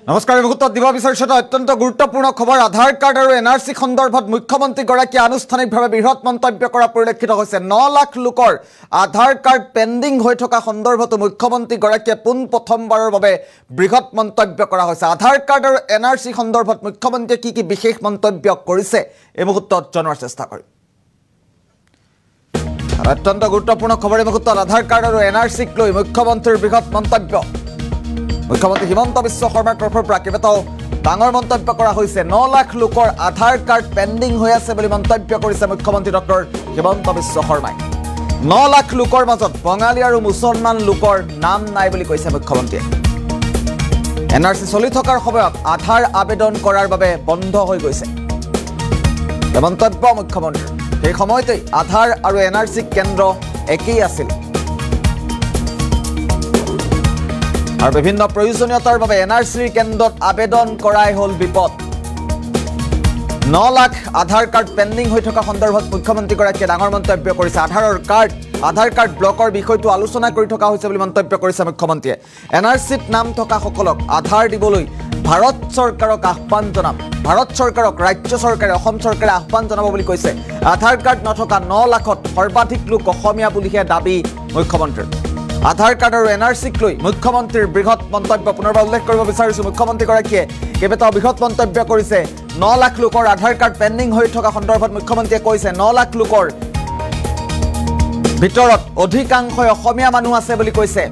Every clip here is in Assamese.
নমস্কাৰ মুহূৰ্তত দিব বিচাৰিছো অত্যন্ত গুৰুত্বপূৰ্ণ খবৰ আধাৰ কাৰ্ড আৰু এনআৰসি সন্দৰ্ভত মুখ্যমন্ত্ৰী গৰাকী আনুষ্ঠানিকভাৱে বৃহৎ মন্তব্য কৰা পৰিলক্ষিত হৈছে 9 লাখ লোকৰ আধাৰ কাৰ্ড পেন্ডিং হৈ থকা সন্দৰ্ভত মুখ্যমন্ত্ৰী গৰাকীয়ে প্ৰথমবাৰৰ বাবে বৃহৎ মন্তব্য কৰা হৈছে আধাৰ কাৰ্ড আৰু এনআৰসি সন্দৰ্ভত মুখ্যমন্ত্ৰীয়ে কি বিশেষ মন্তব্য কৰিছে এই মুহূৰ্তত জনাৰ চেষ্টা কৰিম অত্যন্ত গুৰুত্বপূৰ্ণ খবৰ এই মুহূৰ্তত আধাৰ কাৰ্ড আৰু এনআৰসিক লৈ মুখ্যমন্ত্ৰীৰ বৃহৎ মন্তব্য মুখ্যমন্ত্ৰী হিমন্ত বিশ্ব শৰ্মাৰ তৰফৰ পৰা কেইবাটাও ডাঙৰ মন্তব্য কৰা হৈছে 9 লাখ লোকৰ আধাৰ কাৰ্ড পেন্ডিং হৈ আছে বুলি মন্তব্য কৰিছে মুখ্যমন্ত্ৰী ডক্টৰ হিমন্ত বিশ্ব শৰ্মাই 9 লাখ লোকৰ মাজত বঙালী আৰু মুছলমান লোকৰ নাম নাই বুলি কৈছে মুখ্যমন্ত্ৰীয়ে এনআৰসি চলি থকাৰ সময়ত আধাৰ আবেদন কৰাৰ বাবে বন্ধ হৈ গৈছে মন্তব্য মুখ্যমন্ত্ৰী সেই সময়তে আধাৰ আৰু এনআৰসি কেন্দ্ৰ একেই আছিল আৰু বিভিন্ন প্ৰয়োজনীয়তাৰ বাবে এনআৰসিৰ কেন্দ্ৰত আবেদন কৰাই হল বিপদ 9 লাখ আধাৰ কাৰ্ড পেন্ডিং হৈ থকা সন্দৰ্ভত মুখ্যমন্ত্ৰী গৰাকীয়ে ডাঙৰ মন্তব্য কৰিছে আধাৰ কাৰ্ড ব্লকৰ বিষয়টো আলোচনা কৰি থকা হৈছে বুলি মন্তব্য কৰিছে মুখ্যমন্ত্ৰীয়ে এনআৰসিত নাম থকা সকলক আধাৰ দিবলৈ ভাৰত চৰকাৰক আহ্বান জনাম ভাৰত চৰকাৰক ৰাজ্য চৰকাৰে অসম চৰকাৰে আহ্বান জনাব বুলি কৈছে আধাৰ কাৰ্ড নথকা 9 লাখত সৰ্বাধিক লোক অসমীয়া বুলিহে দাবী মুখ্যমন্ত্ৰীৰ আধাৰ কাৰ্ড আৰু এনআৰসিক লৈ মুখ্যমন্ত্ৰীৰ বৃহৎ মন্তব্য পুনৰবাৰ উল্লেখ কৰিব বিচাৰিছো মুখ্যমন্ত্ৰী গৰাকীয়ে কেইবাটাও বৃহৎ মন্তব্য কৰিছে 9 লাখ লোকৰ আধাৰ কাৰ্ড পেন্ডিং হৈ থকা সন্দৰ্ভত মুখ্যমন্ত্ৰীয়ে কৈছে 9 লাখ লোকৰ ভিতৰত অধিকাংশই অসমীয়া মানুহ আছে বুলি কৈছে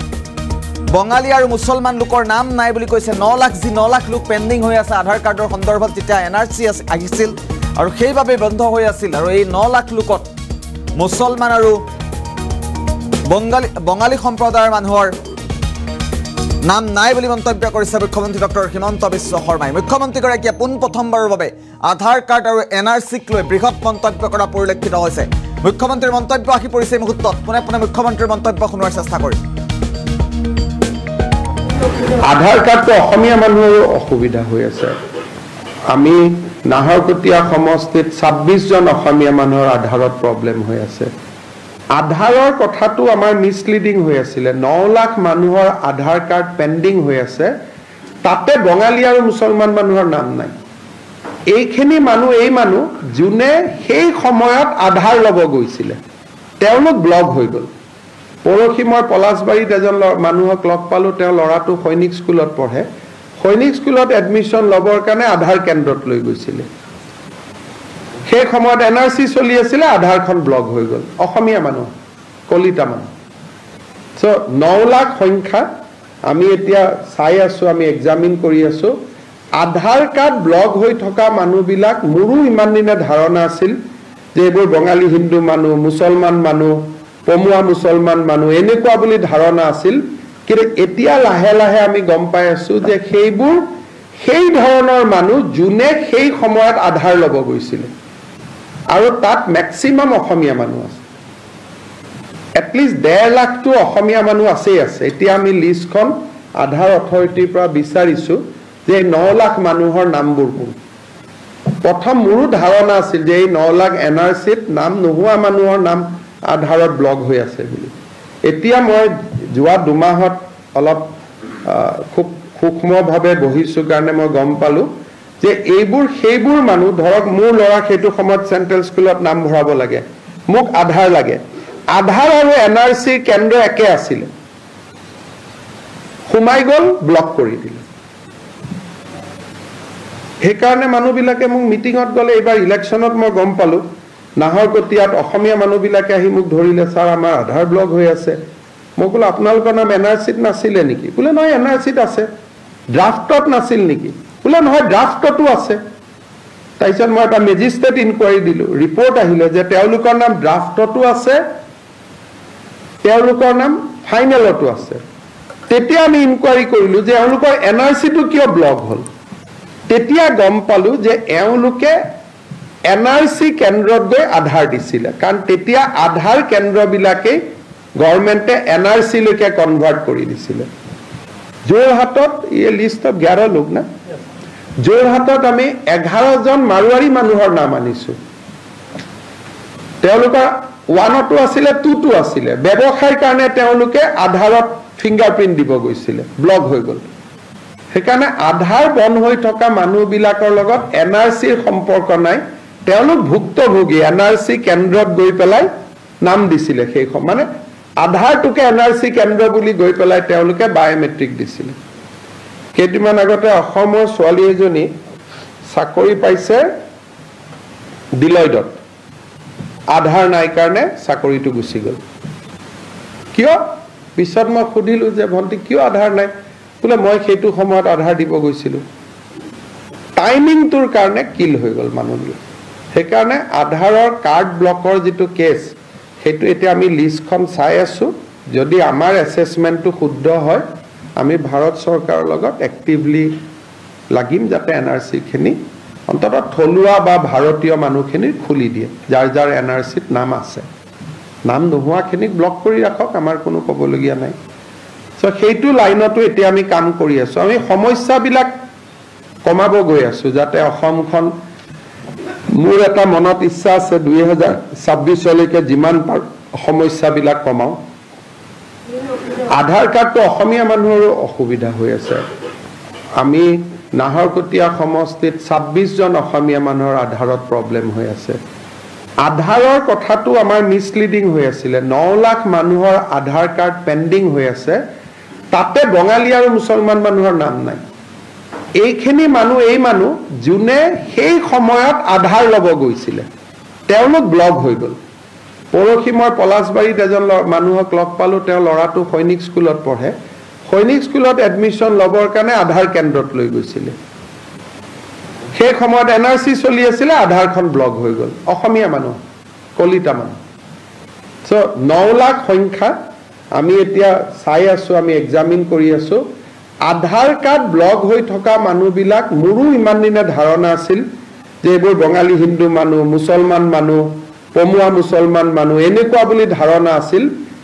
বঙালী আৰু মুছলমান লোকৰ নাম নাই বুলি কৈছে 9 লাখ লোক পেন্ডিং হৈ আছে আধাৰ কাৰ্ডৰ সন্দৰ্ভত যেতিয়া এনআৰসি আহিছিল আৰু সেইভাবে বন্ধ হৈ আছিল আৰু এই 9 লাখ লোকত মুছলমান আৰু বঙালী সম্প্ৰদায়ৰ মানুহৰ নাম নাই বুলি মন্তব্য কৰিছে মুখ্যমন্ত্ৰী ডক্টৰ হিমন্ত বিশ্ব শৰ্মাই মুখ্যমন্ত্ৰী গৰাকীয়ে প্ৰথমবাৰৰ বাবে আধাৰ কাৰ্ড আৰু এনআৰসিক লৈ বৃহৎ মন্তব্য কৰা পৰিলক্ষিত হৈছে মুখ্যমন্ত্ৰীৰ মন্তব্য আহি পৰিছে এই মুহূৰ্তত পুনে মুখ্যমন্ত্ৰীৰ মন্তব্য শুনোৱাৰ চেষ্টা কৰিম আধাৰ কাৰ্ডটো অসমীয়া মানুহৰ অসুবিধা হৈ আছে আমি নাহৰকটীয়া সমষ্টিত 26 জন অসমীয়া মানুহৰ আধাৰত প্ৰব্লেম হৈ আছে আধাৰৰ কথাটো আমাৰ মিছলিডিং হৈ আছিল 9 লাখ মানুহৰ আধাৰ কাৰ্ড পেন্ডিং হৈ আছে তাতে বঙালী আৰু মুছলমান মানুহৰ নাম নাই এইখিনি মানুহ যোনে সেই সময়ত আধাৰ লব গৈছিল তেওঁলোক ব্লক হৈ গল পৰখি মই পলাশবাৰীত এজন মানুহক লগ পালো তেওঁ লৰাটো সৈনিক স্কুলত পঢ়ে সৈনিক স্কুলত এডমিশন লবৰ কাৰণে আধাৰ কেন্দ্ৰত লৈ গৈছিল সেই সময়ত এনআৰসি চলি আছিল আধাৰখন ব্লক হৈ গল অসমীয়া মানুহ কলিতা মানুহ সো 9 লাখ সংখ্যা আমি এতিয়া চাই আছো আমি এক্সামিন কৰি আছো আধাৰ কাৰ্ড ব্লক হৈ থকা মানুহবিলাক মোৰো ইমান দিনে ধাৰণা আছিল যে এইবোৰ বঙালী হিন্দু মানুহ মুছলমান মানুহ পমুৱা মুছলমান মানুহ এনেকুৱা বুলি ধাৰণা আছিল কিন্তু এতিয়া লাহে লাহে আমি গম পাই আছো যে সেই ধৰণৰ মানুহ যোনে সেই সময়ত আধাৰ লব গৈছিল আৰু তাত ম্যাক্সিমাম অসমীয়া মানুহ আছে এটলিষ্ট 1.5 লাখটো অসমীয়া মানুহ আছে এতিয়া আমি লিষ্টখন আধাৰ অথৰিটিৰ পৰা বিচাৰিছো যে 9 লাখ মানুহৰ নামবোৰ কোন প্ৰথম মোৰো ধাৰণা আছিল যে এই 9 লাখ এনআৰসিত নাম নোহোৱা মানুহৰ নাম আধাৰত ব্লক হৈ আছে বুলি এতিয়া মই যোৱা 2 মাহত অলপ খুব সূক্ষ্মভাৱে বহিছো কাৰণে মই গম পালো যে সেইবোৰ মানুহ ধৰক মোৰ লৰা সেইটো সময়ত চেন্ট্ৰেল স্কুলত নাম ভৰাব লাগে মোক আধাৰ লাগে আধাৰ আৰু এনআৰসি কেন্দ্ৰ একে আছিল সোমাই গল ব্লক কৰি দিল সেইকাৰণে মানুহবিলাকে মোক মিটিঙত গলে এইবাৰ ইলেকশ্যনত মই গম পালো নাহৰকটীয়াত অসমীয়া মানুহবিলাকে আহি মোক ধৰিলে ছাৰ আমাৰ আধাৰ ব্লক হৈ আছে মই ক'লো আপোনালোকৰ নাম এনআৰসিত নাছিলে নেকি বোলে নহয় এনআৰসিত আছে ড্ৰাফটত নাছিল নেকি বোলে নহয় ড্ৰাফটতো আছে তাৰপিছত মই এটা মেজিষ্ট্ৰেট ইনকুৱাৰী দিলো ৰিপৰ্ট আহিলে যে তেওঁলোকৰ নাম ড্ৰাফটতো আছে তেওঁলোকৰ নাম ফাইনেলতো আছে তেতিয়া আমি ইনকুৱাৰী কৰিলো যে তেওঁলোকৰ এনআৰসিটো কিয় ব্লক হল তেতিয়া গম পালো যে এওঁলোকে এনআৰসি কেন্দ্ৰত গৈ আধাৰ দিছিল কাৰণ তেতিয়া আধাৰ কেন্দ্ৰবিলাকে গভৰ্ণমেণ্টে এনআৰসি লৈকে কনভাৰ্ট কৰি দিছিল যোৰহাটত এই লিষ্টত 11 লোক না যোৰহাটত আমি 11 জন মাৰোৱাৰী মানুহৰ নাম আনিছো তেওঁলোকৰ 1টো আছিল 2টো আছিল ব্যৱসায়ৰ কাৰণে তেওঁলোকে আধাৰত ফিংগাৰপ্ৰিন্ট দিব গৈছিল ব্লক হৈ গল সেইকাৰণে আধাৰ বন্ধ হৈ থকা মানুহবিলাকৰ লগত NRCৰ সম্পৰ্ক নাই তেওঁলোক ভুক্তভোগী NRC কেন্দ্ৰত গৈ পেলাই নাম দিছিলে সেই মানে আধাৰটোকে NRC কেন্দ্ৰ বুলি গৈ পেলাই তেওঁলোকে বায়োমেট্ৰিক দিছিলে কেইদিনমান আগতে অসমৰ ছোৱালী এজনী চাকৰি পাইছে ডিলয়ডত আধাৰ নাই কাৰণে চাকৰিটো গুচি গ'ল কিয় পিছত মই সুধিলো যে ভন্টি কিয় আধাৰ নাই বোলে মই সেইটো সময়ত আধাৰ দিব গৈছিলো টাইমিংটোৰ কাৰণে কিল হৈ গ'ল মানুহবিলাক সেইকাৰণে আধাৰৰ কাৰ্ড ব্লকৰ যিটো কেছ সেইটো এতিয়া আমি লিষ্টখন চাই আছো যদি আমাৰ এছেছমেণ্টটো শুদ্ধ হয় আমি ভাৰত চৰকাৰৰ লগত এক্টিভলি লাগিম যাতে NRC খিনি অন্ততঃ থলুৱা বা ভাৰতীয় মানুহখিনিৰ খুলি দিয়ে যাৰ যাৰ NRCত নাম আছে নাম নোহোৱাখিনিক ব্লক কৰি ৰাখক আমাৰ কোনো ক'বলগীয়া নাই সো সেইটো লাইনতো এতিয়া আমি কাম কৰি আছো আমি সমস্যাবিলাক কমাব গৈ আছো যাতে অসমখন মোৰ এটা মনত ইচ্ছা আছে 2026 লৈকে যিমান সমস্যাবিলাক কমাও আধাৰ কাৰ্ডটো অসমীয়া মানুহৰ অসুবিধা হৈ আছে আমি নাহৰকটীয়া সমষ্টিত 26 জন অসমীয়া মানুহৰ আধাৰত প্ৰবলেম হৈ আছে আধাৰৰ কথাটো আমাৰ মিছলিডিং হৈ আছিল 9 লাখ মানুহৰ আধাৰ কাৰ্ড পেন্ডিং হৈ আছে তাতে বঙালী আৰু মুছলমান মানুহৰ নাম নাই এইখিনি মানুহ এই মানুহ জুনে সেই সময়ত আধাৰ লব গৈছিল তেওঁলোক ব্লক হৈ গ'ল পৰখি মই পলাশবাৰীত এজন মানুহক লগ পালো তেওঁ লৰাটো সৈনিক স্কুলত পঢ়ে সৈনিক স্কুলত এডমিশন লবৰ কাৰণে আধাৰ কেন্দ্ৰত লৈ গৈছিল সেই সময়ত NRC চলি আছিল আধাৰখন ব্লক হৈ গ'ল অসমীয়া মানুহ কলিতা মানুহ সো 9 লাখ সংখ্যা আমি এতিয়া চাই আছো আমি এক্সামিন কৰি আছো আধাৰ কাৰ্ড ব্লক হৈ থকা মানুহবিলাক মোৰো ইমান দিনে ধাৰণা আছিল যে এইবোৰ বঙালী হিন্দু মানুহ মুছলমান মানুহ পমুৱা মুছলমান মানুহ এনেকুৱা বুলি ধাৰণা আছিল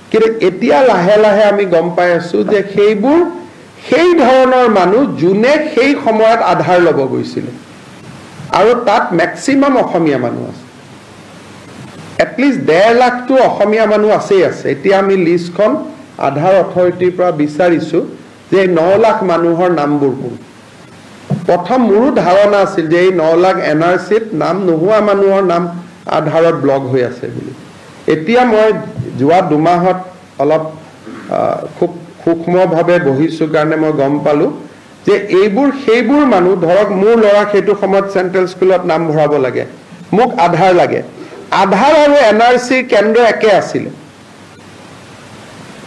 কিন্তু এতিয়া লাহে লাহে আমি গম পাই আছো যে সেইবোৰ সেই ধৰণৰ মানুহ জুনে সেই সময়ত আধাৰ লব গৈছিল আৰু তাত ম্যাক্সিমাম অসমীয়া মানুহ আছে এটলিষ্ট 1.5 লাখটো অসমীয়া মানুহ আছে এতিয়া আমি লিষ্টখন আধাৰ অথৰিটিৰ পৰা বিচাৰিছো যে 9 লাখ মানুহৰ নামবোৰ কোন প্ৰথম মোৰো ধাৰণা আছিল যে এই 9 লাখ NRCত নাম নোহোৱা মানুহৰ নাম আধাৰত ব্লক হৈ আছে বুলি এতিয়া মই যোৱা 2 মাহত অলপ খুব সূক্ষ্মভাৱে বহিছো কাৰণে মই গম পালো যে এইবোৰ সেইবোৰ মানুহ ধৰক মোৰ ল'ৰা সেইটো সময়ত চেন্ট্ৰেল স্কুলত নাম ভৰাব লাগে মোক আধাৰ লাগে আধাৰ আৰু NRC কেন্দ্ৰ একে আছিল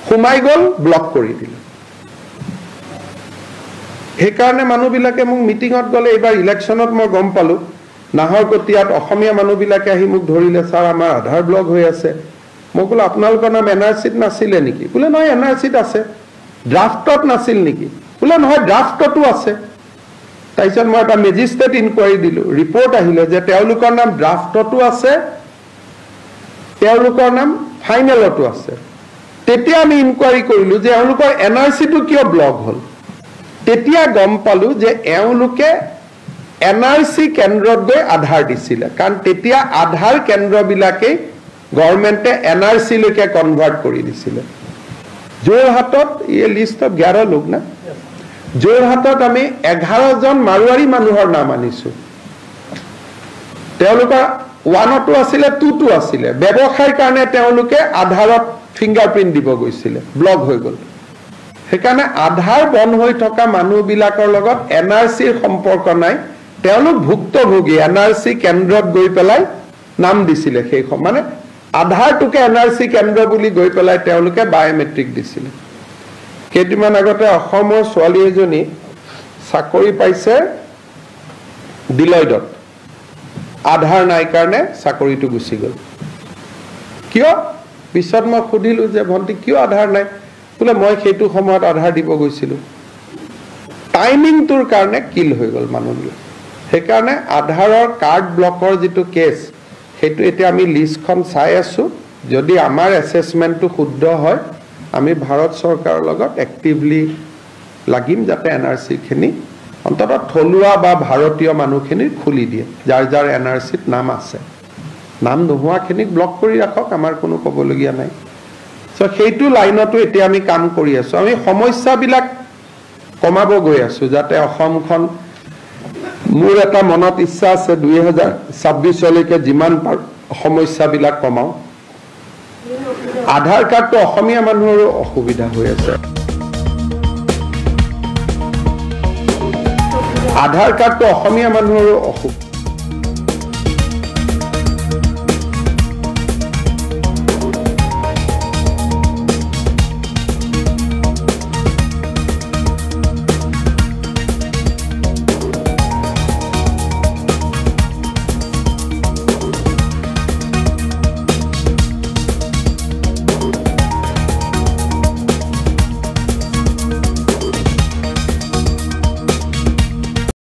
সোমাই গ'ল ব্লক কৰি দিলে সেইকাৰণে মানুহবিলাকে মোক মিটিঙত গ'লে এইবাৰ ইলেকশ্যনত মই গম পালো নাহৰকটীয়াত অসমীয়া মানুহবিলাকে আহি মোক ধৰিলে ছাৰ আমাৰ আধাৰ ব্লক হৈ আছে মই ক'লো আপোনালোকৰ নাম NRCত নাছিলে নেকি বোলে নহয় NRCত আছে ড্ৰাফটত নাছিল নেকি বোলে নহয় ড্ৰাফটতো আছে তাৰপিছত মই এটা মেজিষ্ট্ৰেট ইনকুৱাৰী দিলো ৰিপৰ্ট আহিলে যে তেওঁলোকৰ নাম ড্ৰাফটতো আছে তেওঁলোকৰ নাম ফাইনেলতো আছে তেতিয়া আমি ইনকুৱাৰী কৰিলো যে তেওঁলোকৰ NRCটো কিয় ব্লক হ'ল তেতিয়া গম পালো যে এওঁলোকে NRC কেন্দ্ৰত গৈ আধাৰ দিছিলে কাৰণ তেতিয়া আধাৰ কেন্দ্ৰবিলাকে গভৰ্ণমেণ্টে NRC লৈকে কনভাৰ্ট কৰি দিছিলে যোৰহাটত এই লিষ্টত 11 লোক না যোৰহাটত আমি 11 জন মাৰোৱাৰী মানুহৰ নাম আনিছো তেওঁলোকৰ 1টো আছিলে 2টো আছিলে ব্যৱসায়ৰ কাৰণে তেওঁলোকে আধাৰত ফিংগাৰপ্ৰিন্ট দিব গৈছিলে ব্লক হৈ গ'ল সেইকাৰণে আধাৰ বন্ধ হৈ থকা মানুহবিলাকৰ লগত NRCৰ সম্পৰ্ক নাই তেওঁলোক ভুক্তভোগী NRC কেন্দ্ৰত গৈ পেলাই নাম দিছিলে সেই মানে আধাৰটোকে NRC কেন্দ্ৰ বুলি গৈ পেলাই তেওঁলোকে বায়োমেট্ৰিক দিছিলে কেইদিনমান আগতে অসমৰ ছোৱালী এজনী চাকৰি পাইছে ডিলয়ডত আধাৰ নাই কাৰণে চাকৰিটো গুচি গ'ল কিয় পিছত মই সুধিলো যে ভন্টি কিয় আধাৰ নাই বোলে মই সেইটো সময়ত আধাৰ দিব গৈছিলো টাইমিংটোৰ কাৰণে কিল হৈ গ'ল মানুহবিলাক সেইকাৰণে আধাৰৰ কাৰ্ড ব্লকৰ যিটো কেছ সেইটো এতিয়া আমি লিষ্টখন চাই আছো যদি আমাৰ এছেছমেণ্টটো শুদ্ধ হয় আমি ভাৰত চৰকাৰৰ লগত এক্টিভলি লাগিম যাতে NRC খিনি অন্ততঃ থলুৱা বা ভাৰতীয় মানুহখিনিৰ খুলি দিয়ে যাৰ যাৰ NRCত নাম আছে নাম নোহোৱাখিনিক ব্লক কৰি ৰাখক আমাৰ কোনো ক'বলগীয়া নাই সো সেইটো লাইনতো এতিয়া আমি কাম কৰি আছো আমি সমস্যাবিলাক কমাব গৈ আছো যাতে অসমখন মোৰ এটা মনত ইচ্ছা আছে 2026লৈকে যিমান সমস্যাবিলাক কমাও আধাৰ কাৰ্ডটো অসমীয়া মানুহৰো অসুবিধা হৈ আছে আধাৰ কাৰ্ডটো অসমীয়া মানুহৰো অসুবিধা